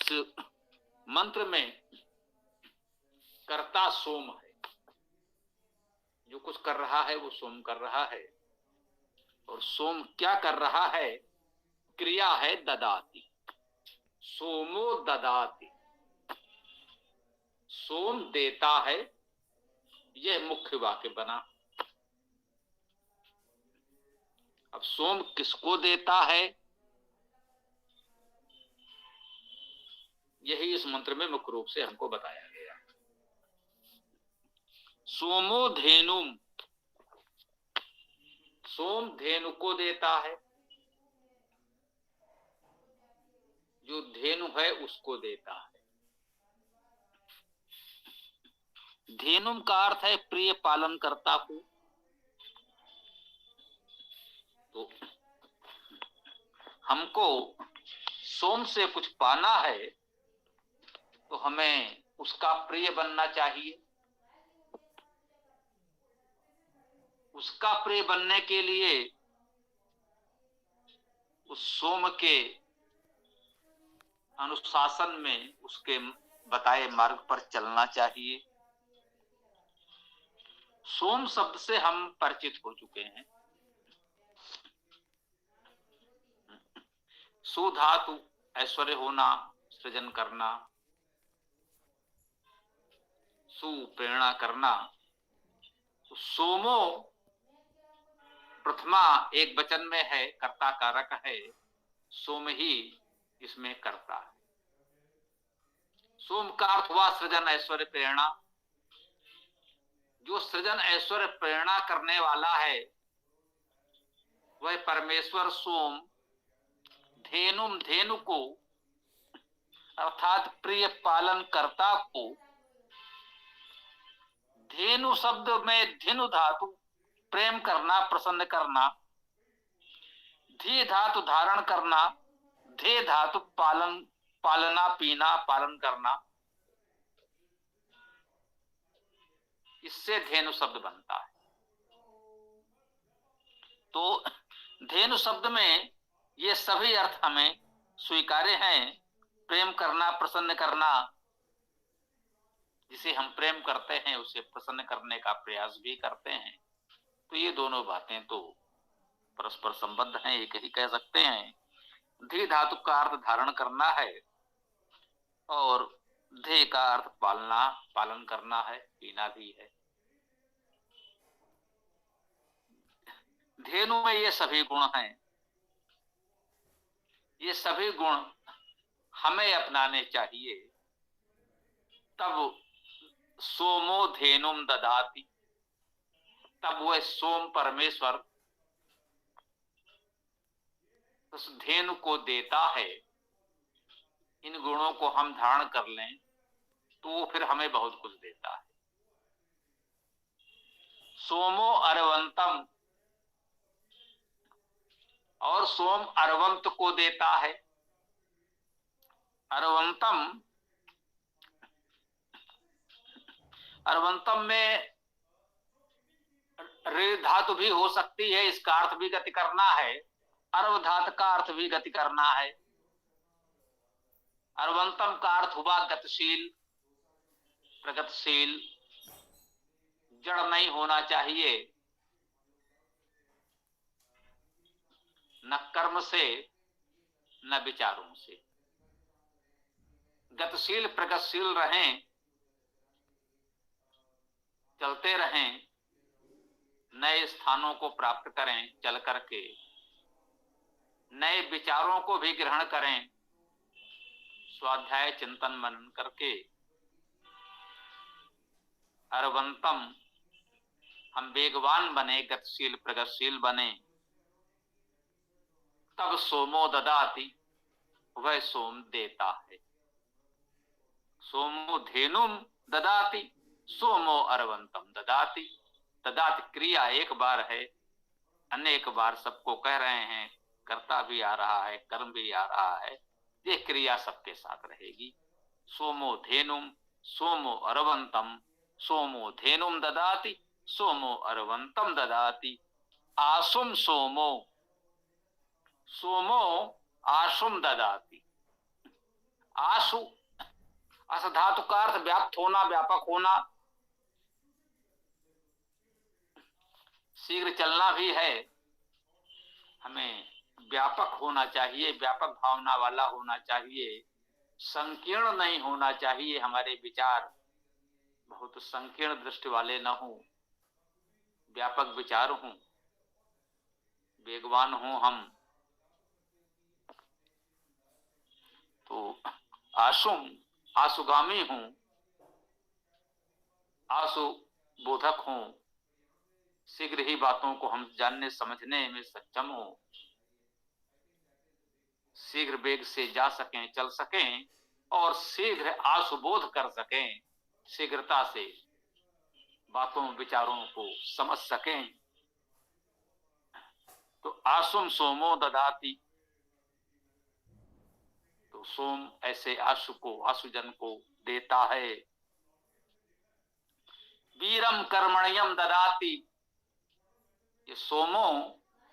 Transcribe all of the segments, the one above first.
इस मंत्र में कर्ता सोम है, जो कुछ कर रहा है वो सोम कर रहा है। और सोम क्या कर रहा है? क्रिया है ददाति, सोमो ददाति, सोम देता है। यह मुख्य वाक्य बना। अब सोम किसको देता है, यही इस मंत्र में मुख्य रूप से हमको बताया गया। सोमो धेनुम, सोम धेनु को देता है, जो धेनु है उसको देता है। धेनुम का अर्थ है प्रिय पालन करता को। तो हमको सोम से कुछ पाना है तो हमें उसका प्रिय बनना चाहिए। उसका प्रिय बनने के लिए उस सोम के अनुशासन में, उसके बताए मार्ग पर चलना चाहिए। सोम शब्द से हम परिचित हो चुके हैं। सुधातु ऐश्वर्य होना, सृजन करना, सुप्रेरणा करना। तो सोमो प्रथमा एक वचन में है, कर्ता कारक है, सोम ही इसमें करता है। सोम का अर्थ हुआ सृजन ऐश्वर्य प्रेरणा। जो सृजन ऐश्वर्य प्रेरणा करने वाला है वह परमेश्वर सोम धेनुम, धेनु को अर्थात प्रिय पालन कर्ता को, धेनु शब्द में धेनु धातु प्रेम करना, प्रसन्न करना, धी धातु धारण करना, धे धातु पालन, पालना, पीना, पालन करना, इससे धेनु शब्द बनता है। तो धेनु शब्द में ये सभी अर्थ हमें स्वीकार्य हैं। प्रेम करना, प्रसन्न करना, जिसे हम प्रेम करते हैं उसे प्रसन्न करने का प्रयास भी करते हैं। तो ये दोनों बातें तो परस्पर संबद्ध हैं, एक ही कह सकते हैं। धी धातु का अर्थ धारण करना है और धे का अर्थ पालना, पालन करना है, पीना भी है। धेनु में ये सभी गुण हैं। ये सभी गुण हमें अपनाने चाहिए, तब सोमो धेनुम ददाति, तब वह सोम परमेश्वर उस धेनु को देता है। इन गुणों को हम धारण कर लें तो वो फिर हमें बहुत कुछ देता है। सोमो अरवंतम, और सोम अरवंत को देता है। अरवंतम, अरवंतम में रे धातु भी हो सकती है, इसका अर्थ भी गति करना है। अर्व धातु का अर्थ भी गति करना है। अरवंतम का अर्थ हुआ गतिशील, प्रगतिशील, जड़ नहीं होना चाहिए। न कर्म से न विचारों से गतिशील प्रगतिशील रहें, चलते रहें, नए स्थानों को प्राप्त करें, चल करके नए विचारों को भी ग्रहण करें, स्वाध्याय चिंतन मनन करके। अरवंतम, हम वेगवान बने, गतिशील प्रगतिशील बने, तब सोमो ददाति, वह सोम देता है। सोमो धेनुम ददाति, सोमो अरवंतम ददाति। ददाति क्रिया एक बार है, अनेक बार सबको कह रहे हैं, कर्ता भी आ रहा है, कर्म भी आ रहा है, ये क्रिया सबके साथ रहेगी। सोमो धेनुम, सोमो अरवंतम, सोमो धेनुम ददाति, सोमो अरवंतम ददाति। आसुम सोमो, सोमो आसुम ददाति। आशु, अस धातु का अर्थ व्याप्त होना, व्यापक होना, शीघ्र चलना भी है। हमें व्यापक होना चाहिए, व्यापक भावना वाला होना चाहिए, संकीर्ण नहीं होना चाहिए। हमारे विचार बहुत संकीर्ण दृष्टि वाले न हो, व्यापक विचार हों, वेगवान हों हम। तो आशुम, आशुगामी हूं, आशु बोधक हूं, शीघ्र ही बातों को हम जानने समझने में सक्षम हो, शीघ्र वेग से जा सकें, चल सकें, और शीघ्र आशुबोध कर सकें, शीघ्रता से बातों विचारों को समझ सकें। तो आशुम सोमो ददाति, तो सोम ऐसे आशु को, आशुजन को देता है। वीरम कर्मण्यम ददाति, ये सोमो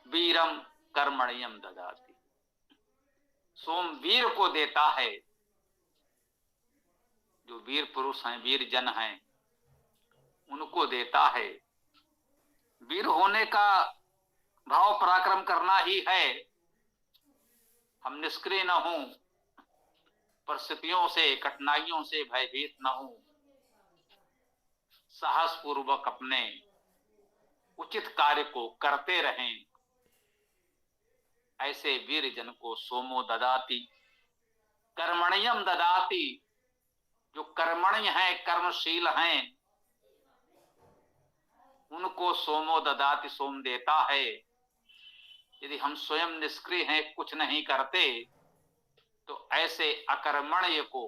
वीरम कर्मण्यम ददाति, सोम वीर को देता है। जो वीर पुरुष हैं, वीर जन हैं, उनको देता है। वीर होने का भाव पराक्रम करना ही है। हम निष्क्रिय न हों, परिस्थितियों से, कठिनाइयों से भयभीत न हों, साहस पूर्वक अपने उचित कार्य को करते रहें। ऐसे वीर जन को सोमो ददाति। कर्मण्यम ददाति, जो कर्मण्य हैं, कर्मशील हैं, उनको सोमो ददाति, सोम देता है। यदि हम स्वयं निष्क्रिय हैं, कुछ नहीं करते, तो ऐसे अकर्मण्य को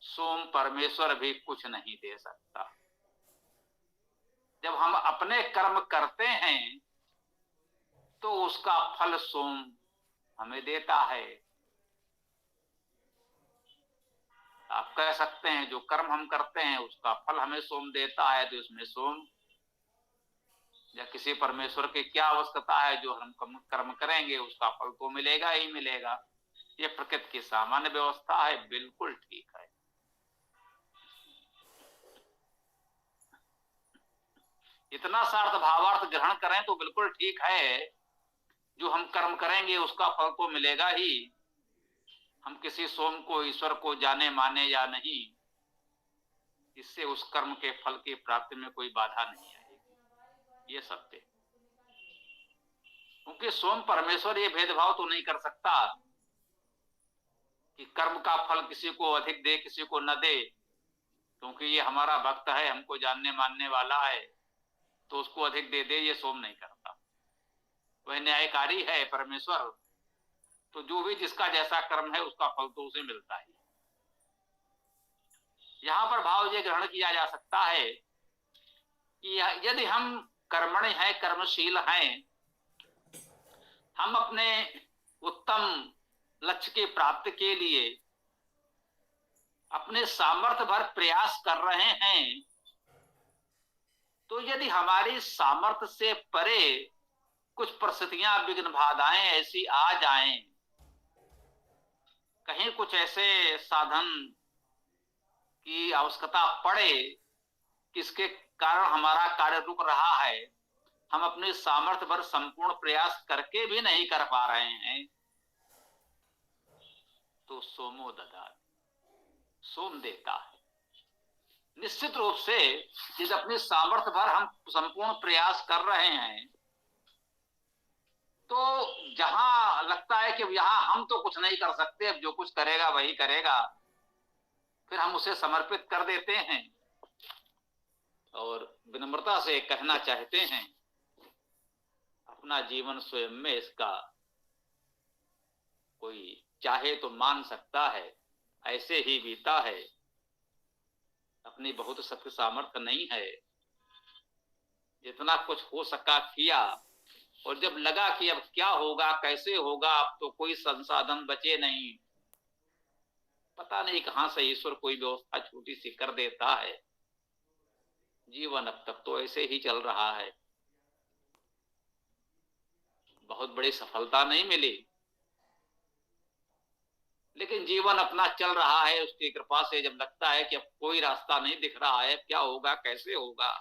सोम परमेश्वर भी कुछ नहीं दे सकता। जब हम अपने कर्म करते हैं तो उसका फल सोम हमें देता है। आप कह सकते हैं जो कर्म हम करते हैं उसका फल हमें सोम देता है, तो इसमें सोम या किसी परमेश्वर की क्या आवश्यकता है? जो हम कर्म करेंगे उसका फल तो मिलेगा ही मिलेगा। ये प्रकृति की सामान्य व्यवस्था है, बिल्कुल ठीक है। इतना सार्थ भावार्थ ग्रहण करें तो बिल्कुल ठीक है। जो हम कर्म करेंगे उसका फल तो मिलेगा ही। हम किसी सोम को, ईश्वर को जाने माने या नहीं, इससे उस कर्म के फल की प्राप्ति में कोई बाधा नहीं आएगी, ये सत्य। क्योंकि सोम परमेश्वर ये भेदभाव तो नहीं कर सकता कि कर्म का फल किसी को अधिक दे, किसी को न दे। क्योंकि ये हमारा भक्त है, हमको जानने मानने वाला है, तो उसको अधिक दे दे, ये सोम नहीं करता। वह न्यायकारी है परमेश्वर, तो जो भी जिसका जैसा कर्म है उसका फल तो उसे मिलता है। यहां पर भाव ये ग्रहण किया जा सकता है कि यदि हम कर्मण्य हैं, कर्मशील हैं, हम अपने उत्तम लक्ष्य की प्राप्ति के लिए अपने सामर्थ्य भर प्रयास कर रहे हैं, तो यदि हमारी सामर्थ्य से परे कुछ परिस्थितियां, विघ्न बाधाएं ऐसी आ जाएं, कहीं कुछ ऐसे साधन की आवश्यकता पड़े किसके कारण हमारा कार्य रुक रहा है, हम अपने सामर्थ्य भर संपूर्ण प्रयास करके भी नहीं कर पा रहे हैं, तो सोमो ददाति, सोम देता है। निश्चित रूप से यदि अपने सामर्थ्य भर हम संपूर्ण प्रयास कर रहे हैं, तो जहां लगता है कि यहां हम तो कुछ नहीं कर सकते, अब जो कुछ करेगा वही करेगा, फिर हम उसे समर्पित कर देते हैं और विनम्रता से कहना चाहते हैं, अपना जीवन स्वयं में इसका कोई चाहे तो मान सकता है, ऐसे ही बीता है, अपनी बहुत शक्ति सामर्थ्य नहीं है, जितना कुछ हो सका किया, और जब लगा कि अब क्या होगा, कैसे होगा, अब तो कोई संसाधन बचे नहीं, पता नहीं कहां से ईश्वर कोई व्यवस्था छोटी सी कर देता है। जीवन अब तक तो ऐसे ही चल रहा है, बहुत बड़ी सफलता नहीं मिली, लेकिन जीवन अपना चल रहा है उसकी कृपा से। जब लगता है कि अब कोई रास्ता नहीं दिख रहा है, क्या होगा कैसे होगा,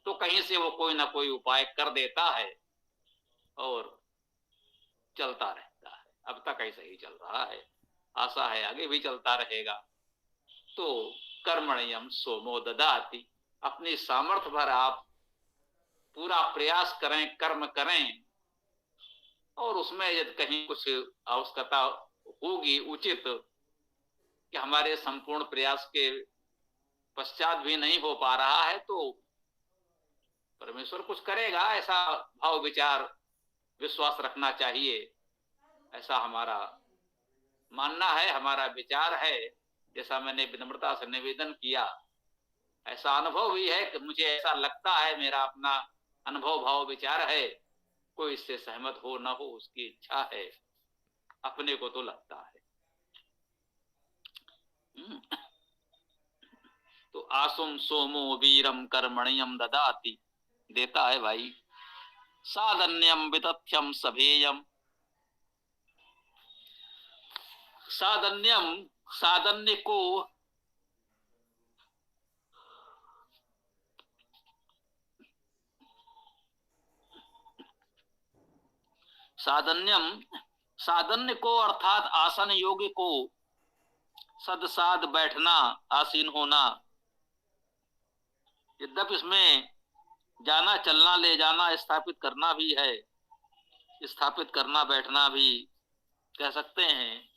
तो कहीं से वो कोई ना कोई उपाय कर देता है और चलता रहता है। अब तक ऐसा ही चल रहा है, आशा है आगे भी चलता रहेगा। तो कर्मण्यम सोमो ददाति, अपनी सामर्थ्य भर आप पूरा प्रयास करें, कर्म करें, और उसमें यदि कहीं कुछ आवश्यकता होगी उचित कि हमारे संपूर्ण प्रयास के पश्चात भी नहीं हो पा रहा है, तो परमेश्वर कुछ करेगा, ऐसा भाव विचार विश्वास रखना चाहिए। ऐसा हमारा मानना है, हमारा विचार है। जैसा मैंने विनम्रता से निवेदन किया, ऐसा अनुभव भी है कि मुझे ऐसा लगता है, मेरा अपना अनुभव भाव विचार है। कोई इससे सहमत हो ना हो, उसकी इच्छा है, अपने को तो लगता है। तो आसुम सोमो वीरम कर्मण्यम ददाति, देता है भाई। साधन्यम वितथ्यम सभेयम, साधन्यम, साधन्य को, साधन्यम, साधन्य को अर्थात आसन योग्य को, सदसाध बैठना, आसीन होना। यद्यपि इसमें जाना, चलना, ले जाना, स्थापित करना भी है। स्थापित करना, बैठना भी कह सकते हैं।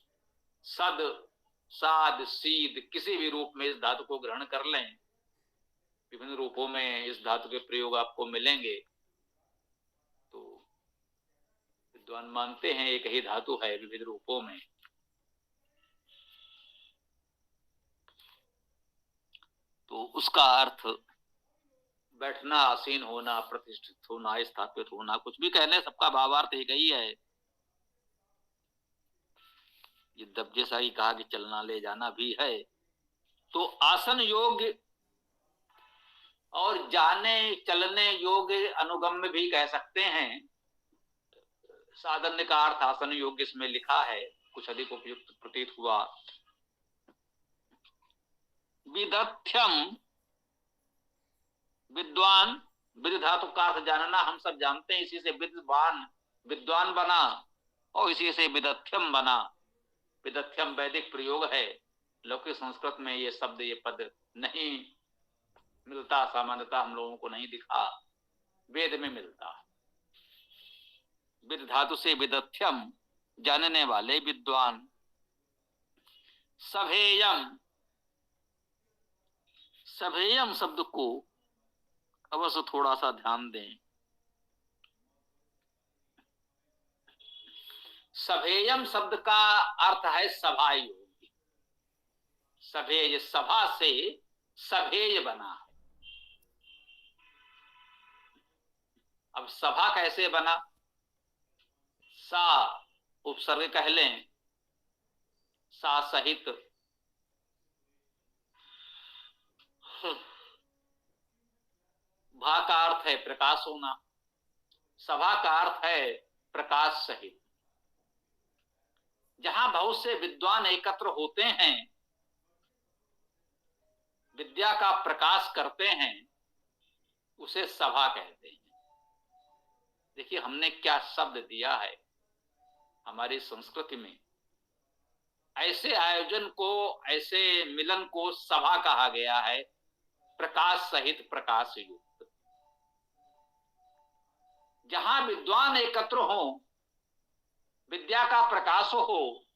सद, साध, सीध, किसी भी रूप में इस धातु को ग्रहण कर लें। विभिन्न रूपों में इस धातु के प्रयोग आपको मिलेंगे। तो विद्वान मानते हैं एक ही धातु है विविध रूपों में। तो उसका अर्थ बैठना, आसीन होना, प्रतिष्ठित होना, स्थापित होना, कुछ भी कह लें, सबका भावार्थ एक ही है। यद्यप जैसा ही कहा कि चलना, ले जाना भी है। तो आसन योग्य और जाने चलने योग्य अनुगम्य भी कह सकते हैं। साधन्य का अर्थ आसन योग्य इसमें लिखा है, कुछ अधिक उपयुक्त प्रतीत हुआ। विदथ्यम, विद्वान, विद धातु का अर्थ जानना, हम सब जानते हैं, इसी से विद्वान, विद्वान बना, और इसी से विदथ्यम बना। विदथ्यम वैदिक प्रयोग है, लौकिक संस्कृत में ये शब्द, ये पद नहीं मिलता, सामान्यता हम लोगों को नहीं दिखा, वेद में मिलता। विद धातु से विदथ्यम, जानने वाले, विद्वान। सभेयम, सभेयम शब्द को अवश्य थोड़ा सा ध्यान दें। सभेयम शब्द का अर्थ है सभा योगी। सभेय, सभा से सभेय बना है। अब सभा कैसे बना? सा उपसर्ग कह लें, सा सहित, भा का अर्थ है प्रकाश होना, सभा का अर्थ है प्रकाश सहित। जहां बहुत से विद्वान एकत्र होते हैं, विद्या का प्रकाश करते हैं, उसे सभा कहते हैं। देखिए हमने क्या शब्द दिया है हमारी संस्कृति में। ऐसे आयोजन को, ऐसे मिलन को सभा कहा गया है, प्रकाश सहित, प्रकाश युक्त। जहां विद्वान एकत्र हो, विद्या का प्रकाश हो,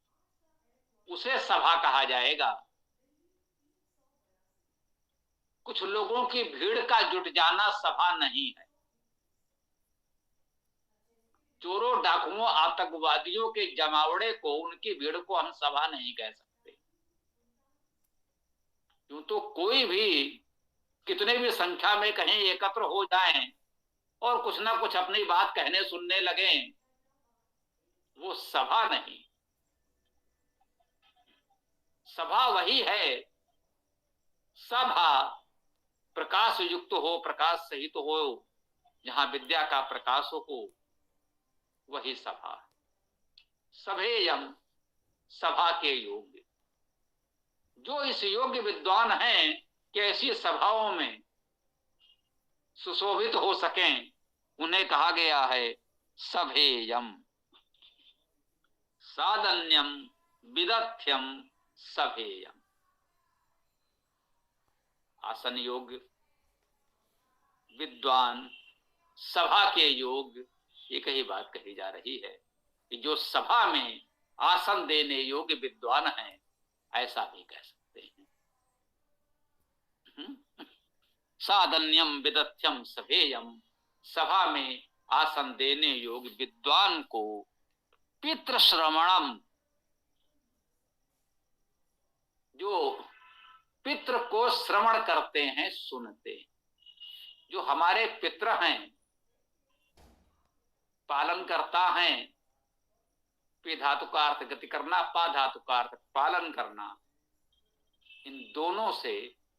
उसे सभा कहा जाएगा। कुछ लोगों की भीड़ का जुट जाना सभा नहीं है। चोरों, डाकुओं, आतंकवादियों के जमावड़े को, उनकी भीड़ को हम सभा नहीं कह सकते। क्यों तो कोई भी कितने भी संख्या में कहीं एकत्र हो जाएं और कुछ ना कुछ अपनी बात कहने सुनने लगे, वो सभा नहीं। सभा वही है, सभा प्रकाश युक्त हो, प्रकाश सहित हो, जहां विद्या का प्रकाश हो, वही सभा। सभेयम, सभा के योग्य। जो इस योग्य विद्वान हैं कि ऐसी सभाओं में सुशोभित हो सकें, उन्हें कहा गया है सभेयम। साधन्यम विदथ्यम सभेयम। आसन योग्य, विद्वान, सभा के योग्य, एक ही बात कही जा रही है कि जो सभा में आसन देने योग्य विद्वान हैं, ऐसा भी कह सकते हैं। साधन्यम विदथ्यम सभेयम। सभा में आसन देने योग्य विद्वान को पितृश्रवणम, जो पितृ को श्रवण करते हैं, सुनते हैं। जो हमारे पितृ हैं, पालन करता है। पि धातु का अर्थ गति करना, पा धातु का अर्थ पालन करना। इन दोनों से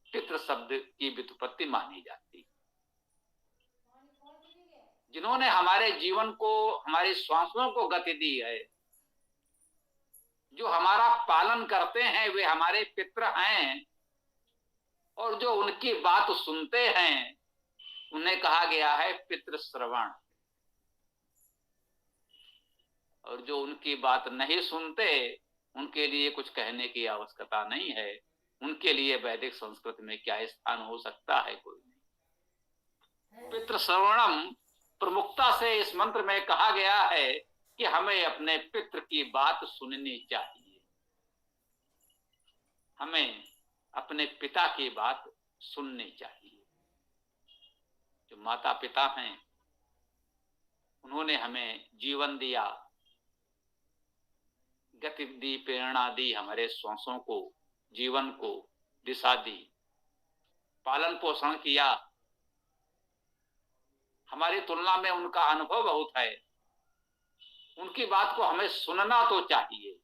पितृ शब्द की व्युत्पत्ति मानी जाती। जिन्होंने हमारे जीवन को, हमारी श्वासों को गति दी है, जो हमारा पालन करते हैं, वे हमारे पितृ हैं। और जो उनकी बात सुनते हैं, उन्हें कहा गया है पितृ श्रवण। और जो उनकी बात नहीं सुनते, उनके लिए कुछ कहने की आवश्यकता नहीं है। उनके लिए वैदिक संस्कृत में क्या स्थान हो सकता है? कोई नहीं। पितृ श्रवणम प्रमुखता से इस मंत्र में कहा गया है कि हमें अपने पितृ की बात सुननी चाहिए। हमें अपने पिता की बात सुननी चाहिए। जो माता पिता हैं, उन्होंने हमें जीवन दिया, गति दी, प्रेरणा दी, हमारे श्वासों को, जीवन को दिशा दी, पालन पोषण किया। हमारी तुलना में उनका अनुभव बहुत है। उनकी बात को हमें सुनना तो चाहिए।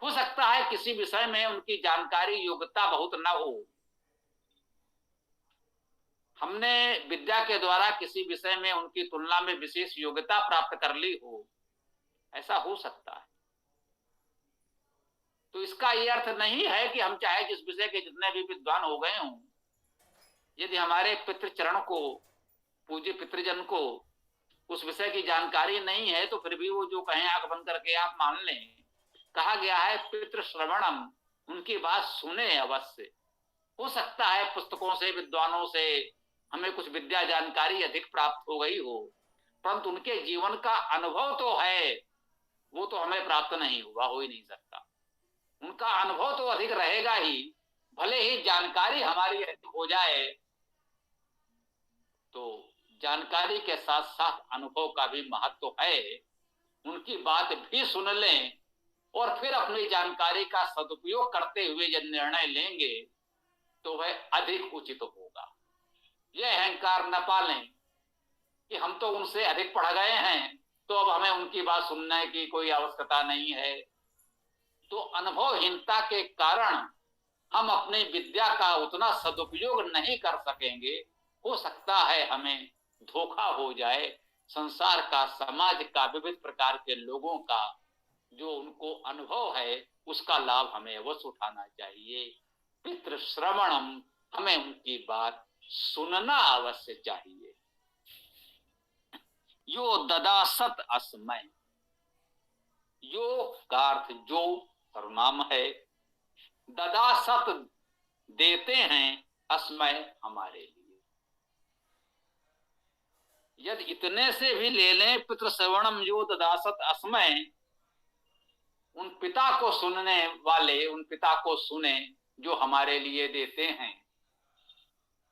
हो सकता है किसी विषय में उनकी जानकारी, योग्यता बहुत न हो। हमने विद्या के द्वारा किसी विषय में उनकी तुलना में विशेष योग्यता प्राप्त कर ली हो, ऐसा हो सकता है। तो इसका यह अर्थ नहीं है कि हम चाहे जिस विषय के जितने भी विद्वान हो गए हों, यदि हमारे पितृचरण को, पूज्य पितृजन को उस विषय की जानकारी नहीं है, तो फिर भी वो जो कहें आंख बंद करके आप मान लें। कहा गया है पितृ श्रवणम, उनकी बात सुने अवश्य। हो सकता है पुस्तकों से, विद्वानों से हमें कुछ विद्या जानकारी अधिक प्राप्त हो गई हो, परंतु उनके जीवन का अनुभव तो है, वो तो हमें प्राप्त नहीं हुआ, हो ही नहीं सकता। उनका अनुभव तो अधिक रहेगा ही, भले ही जानकारी हमारी हो जाए, तो जानकारी के साथ साथ अनुभव का भी महत्व है। उनकी बात भी सुन लें और फिर अपनी जानकारी का सदुपयोग करते हुए जब निर्णय लेंगे, तो वह अधिक उचित होगा। यह अहंकार न पालें कि हम तो उनसे अधिक पढ़ गए हैं, तो अब हमें उनकी बात सुनने की कोई आवश्यकता नहीं है। तो अनुभवहीनता के कारण हम अपनी विद्या का उतना सदुपयोग नहीं कर सकेंगे। हो सकता है हमें धोखा हो जाए। संसार का, समाज का, विविध प्रकार के लोगों का जो उनको अनुभव है, उसका लाभ हमें अवश्य उठाना चाहिए। पितृ श्रवणम, हमें उनकी बात सुनना अवश्य चाहिए। यो ददासत अस्मय, यो का अर्थ जो सर्वनाम है, ददासत देते हैं, अस्मय हमारे लिए। यदि इतने से भी ले लें, पितृ श्रवणम यो ददासत अस्मय, उन पिता को सुनने वाले, उन पिता को सुने जो हमारे लिए देते हैं।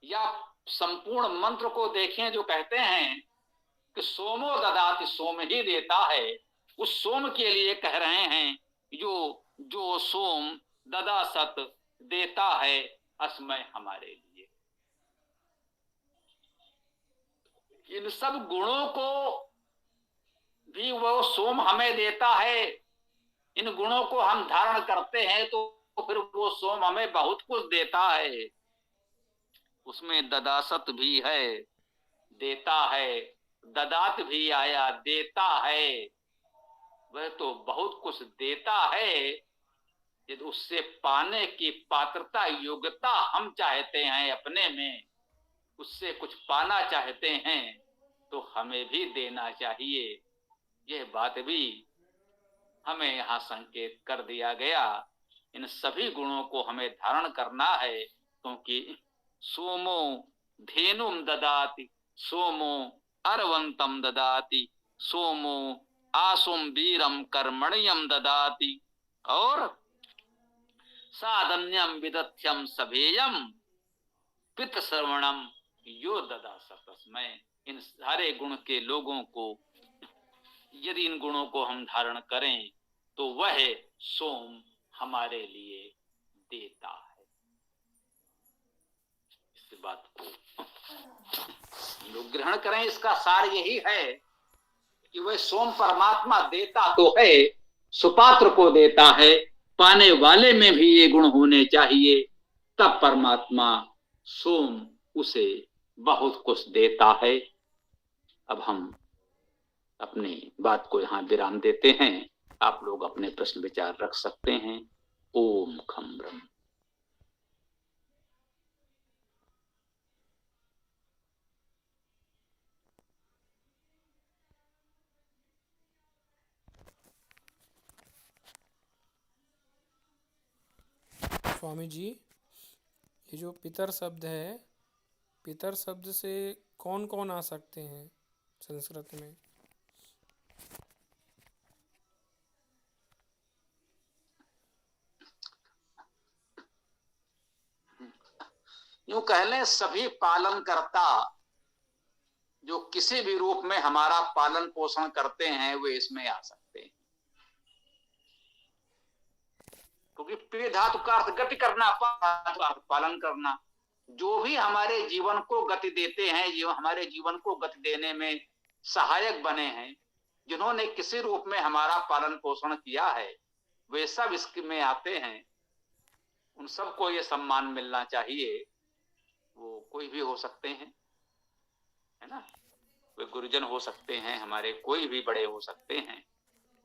या संपूर्ण मंत्र को देखें, जो कहते हैं कि सोमो ददाति, सोम ही देता है, उस सोम के लिए कह रहे हैं जो सोम ददासत देता है, अस्मय हमारे लिए। इन सब गुणों को भी वो सोम हमें देता है। इन गुणों को हम धारण करते हैं तो फिर वो सोम हमें बहुत कुछ देता है। उसमें ददासत भी है, देता है, ददात भी आया, देता है। वह तो बहुत कुछ देता है। यदि उससे पाने की पात्रता योग्यता हम चाहते हैं अपने में, उससे कुछ पाना चाहते हैं, तो हमें भी देना चाहिए। यह बात भी हमें यहाँ संकेत कर दिया गया। इन सभी गुणों को हमें धारण करना है, क्योंकि सोमो धेनुम ददाति, सोमो अरवंतम ददाति, सोमो आसुम वीरम कर्मण्यम ददाति, और साधन्यम विदथ्यम सभेयम पित श्रवणम यो ददा सतस्मय। इन सारे गुण के लोगों को यदि इन गुणों को हम धारण करें तो वह सोम हमारे लिए देता है। इस बात को लोग ग्रहण करें। इसका सार यही है कि वह सोम परमात्मा देता तो है, सुपात्र को देता है, पाने वाले में भी ये गुण होने चाहिए, तब परमात्मा सोम उसे बहुत कुछ देता है। अब हम अपनी बात को यहाँ विराम देते हैं। आप लोग अपने प्रश्न विचार रख सकते हैं। ओम खम ब्रह्म। स्वामी जी, ये जो पितर शब्द है, पितर शब्द से कौन कौन आ सकते हैं संस्कृत में? यूं कह लें, सभी पालन करता जो किसी भी रूप में हमारा पालन पोषण करते हैं वे इसमें आ सकते हैं। क्योंकि पे धातु का अर्थ गति करना, पालन करना। जो भी हमारे जीवन को गति देते हैं, जो हमारे जीवन को गति देने में सहायक बने हैं, जिन्होंने किसी रूप में हमारा पालन पोषण किया है, वे सब इसमें आते हैं। उन सबको ये सम्मान मिलना चाहिए। वो कोई भी हो सकते हैं, है ना। वे गुरुजन हो सकते हैं, हमारे कोई भी बड़े हो सकते हैं,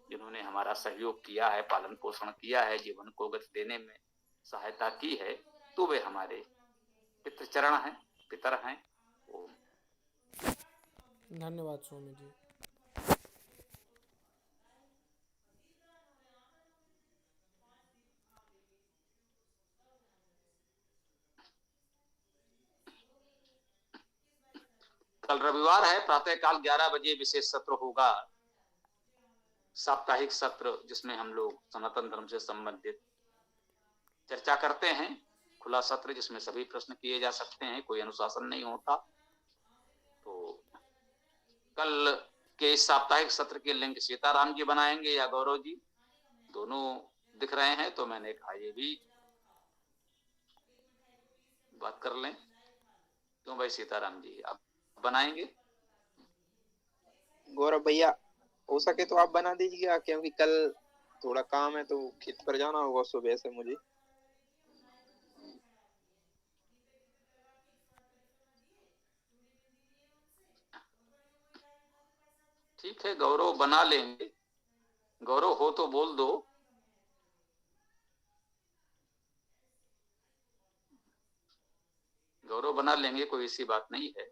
जिन्होंने हमारा सहयोग किया है, पालन पोषण किया है, जीवन को गति देने में सहायता की है, तो वे हमारे पितृचरण हैं, पितर हैं। ओम। धन्यवाद स्वामी जी। कल रविवार है, प्रातःकाल 11 बजे विशेष सत्र होगा, साप्ताहिक सत्र, जिसमें हम लोग सनातन धर्म से संबंधित चर्चा करते हैं। खुला सत्र जिसमें सभी प्रश्न किए जा सकते हैं, कोई अनुशासन नहीं होता। तो कल के इस साप्ताहिक सत्र के लिंक सीताराम जी बनाएंगे या गौरव जी, दोनों दिख रहे हैं, तो मैंने कहा ये भी बात कर लें। क्यों भाई सीताराम जी, आप बनाएंगे? गौरव भैया, हो सके तो आप बना दीजिएगा, क्योंकि कल थोड़ा काम है तो खेत पर जाना होगा सुबह से मुझे। ठीक है, गौरव बना लेंगे। गौरव हो तो बोल दो। गौरव बना लेंगे, कोई ऐसी बात नहीं है।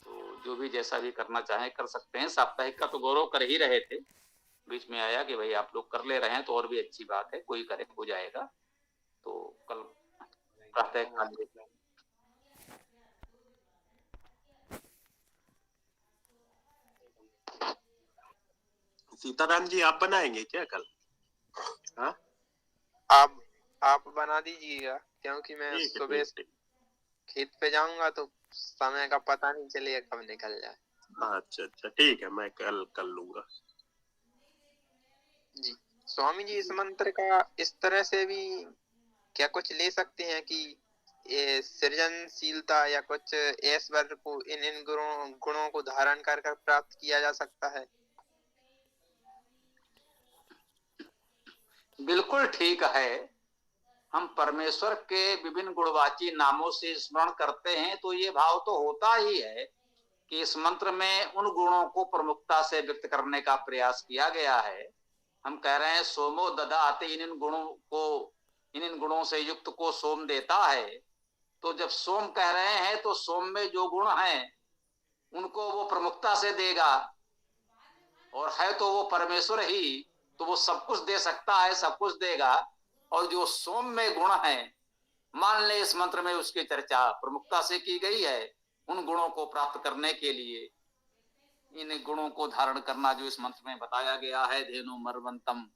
तो जो भी जैसा भी करना चाहे कर सकते हैं। साप्ताहिक का तो गौरव कर ही रहे थे, बीच में आया कि भाई आप लोग कर ले रहे हैं तो और भी अच्छी बात है, कोई करे हो जाएगा। तो कल प्रातःकाल सीताराम जी आप बनाएंगे क्या कल? हाँ, आप बना दीजिएगा, क्योंकि मैं सुबह खेत पे जाऊंगा तो समय का पता नहीं चलेगा कब निकल जाए। अच्छा ठीक है, मैं कल कर लूंगा जी स्वामी जी, इस मंत्र का इस तरह से भी क्या कुछ ले सकते हैं कि ये सृजनशीलता या कुछ ऐश्वर्य को इन गुणों को धारण कर प्राप्त किया जा सकता है? बिल्कुल ठीक है। हम परमेश्वर के विभिन्न गुणवाची नामों से स्मरण करते हैं तो ये भाव तो होता ही है कि इस मंत्र में उन गुणों को प्रमुखता से व्यक्त करने का प्रयास किया गया है। हम कह रहे हैं सोमो ददाति, इन गुणों से युक्त को सोम देता है। तो जब सोम कह रहे हैं तो सोम में जो गुण हैं उनको वो प्रमुखता से देगा, और है तो वो परमेश्वर ही, तो वो सब कुछ दे सकता है, सब कुछ देगा। और जो सोम में गुण है, मान ले इस मंत्र में उसकी चर्चा प्रमुखता से की गई है, उन गुणों को प्राप्त करने के लिए इन गुणों को धारण करना जो इस मंत्र में बताया गया है, धेनु मरवंतम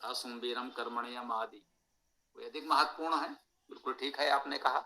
असुंबीरम कर्मण्यम आदि, वो अधिक महत्वपूर्ण है। बिल्कुल ठीक है आपने कहा।